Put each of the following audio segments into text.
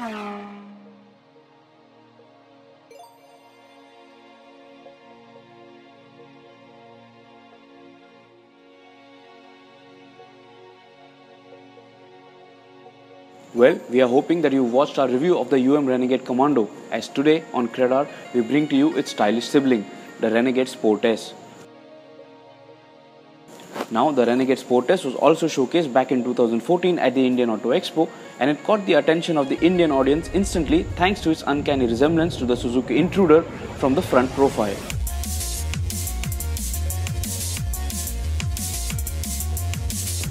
Well, we are hoping that you watched our review of the UM Renegade Commando, as today on CredR we bring to you its stylish sibling, the Renegade Sport S. Now, the Renegade Sport S was also showcased back in 2014 at the Indian Auto Expo, and it caught the attention of the Indian audience instantly thanks to its uncanny resemblance to the Suzuki Intruder from the front profile.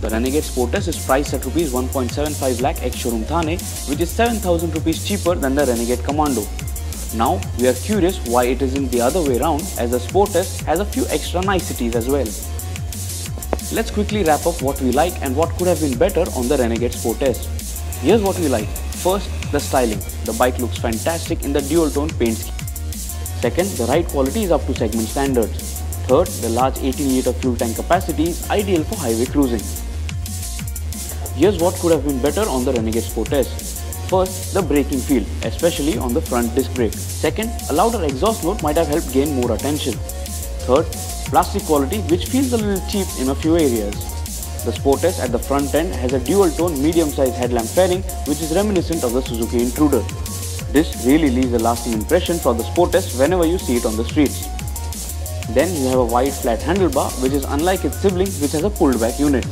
The Renegade Sport S is priced at Rs 1.75 lakh ex-showroom Thane, which is 7,000 rupees cheaper than the Renegade Commando. Now, we are curious why it isn't the other way around, as the Sport S has a few extra niceties as well. Let's quickly wrap up what we like and what could have been better on the Renegade Sport S. Here's what we like. First, the styling. The bike looks fantastic in the dual-tone paint scheme. Second, the ride quality is up to segment standards. Third, the large 18-litre fuel tank capacity is ideal for highway cruising. Here's what could have been better on the Renegade Sport S. First, the braking feel, especially on the front disc brake. Second, a louder exhaust note might have helped gain more attention. Third, plastic quality, which feels a little cheap in a few areas. The Sport S at the front end has a dual-tone medium-sized headlamp fairing, which is reminiscent of the Suzuki Intruder. This really leaves a lasting impression for the Sport S whenever you see it on the streets. Then you have a wide flat handlebar, which is unlike its sibling, which has a pulled-back unit.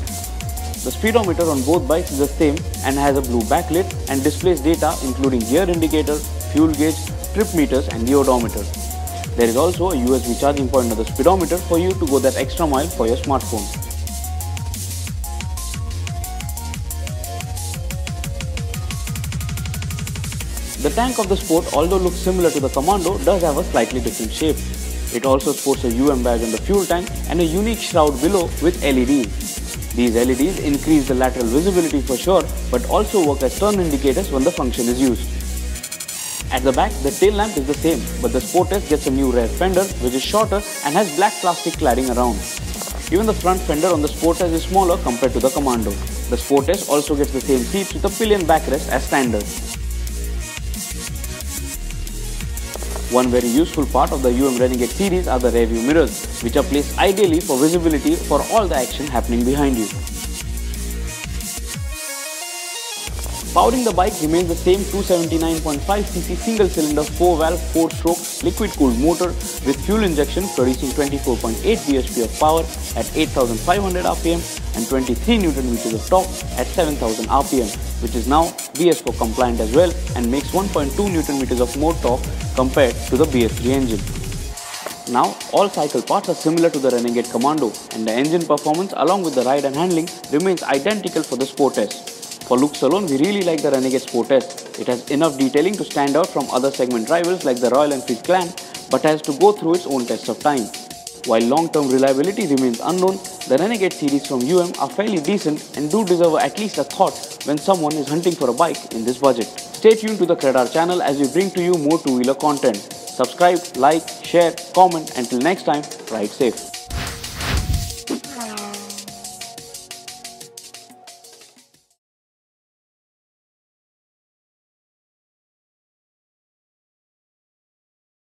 The speedometer on both bikes is the same and has a blue backlit and displays data including gear indicator, fuel gauge, trip meters and the odometer. There is also a USB charging point on the speedometer for you to go that extra mile for your smartphone. The tank of the Sport, although looks similar to the Commando, does have a slightly different shape. It also sports a UM badge on the fuel tank and a unique shroud below with LEDs. These LEDs increase the lateral visibility for sure, but also work as turn indicators when the function is used. At the back, the tail lamp is the same, but the Sport S gets a new rear fender, which is shorter and has black plastic cladding around. Even the front fender on the Sport S is smaller compared to the Commando. The Sport S also gets the same seats with a pillion backrest as standard. One very useful part of the UM Renegade series are the rear view mirrors, which are placed ideally for visibility for all the action happening behind you. Powering the bike remains the same 279.5cc single-cylinder 4-valve 4-stroke liquid-cooled motor with fuel injection producing 24.8 bhp of power at 8,500 rpm and 23 Nm of torque at 7,000 rpm, which is now BS4 compliant as well and makes 1.2 Nm of more torque compared to the BS3 engine. Now, all cycle parts are similar to the Renegade Commando, and the engine performance along with the ride and handling remains identical for the Sport S. For looks alone, we really like the Renegade Sport S. It has enough detailing to stand out from other segment rivals like the Royal Enfield Clan, but has to go through its own test of time. While long-term reliability remains unknown, the Renegade series from UM are fairly decent and do deserve at least a thought when someone is hunting for a bike in this budget. Stay tuned to the CredR channel as we bring to you more two-wheeler content. Subscribe, like, share, comment. Until next time, ride safe.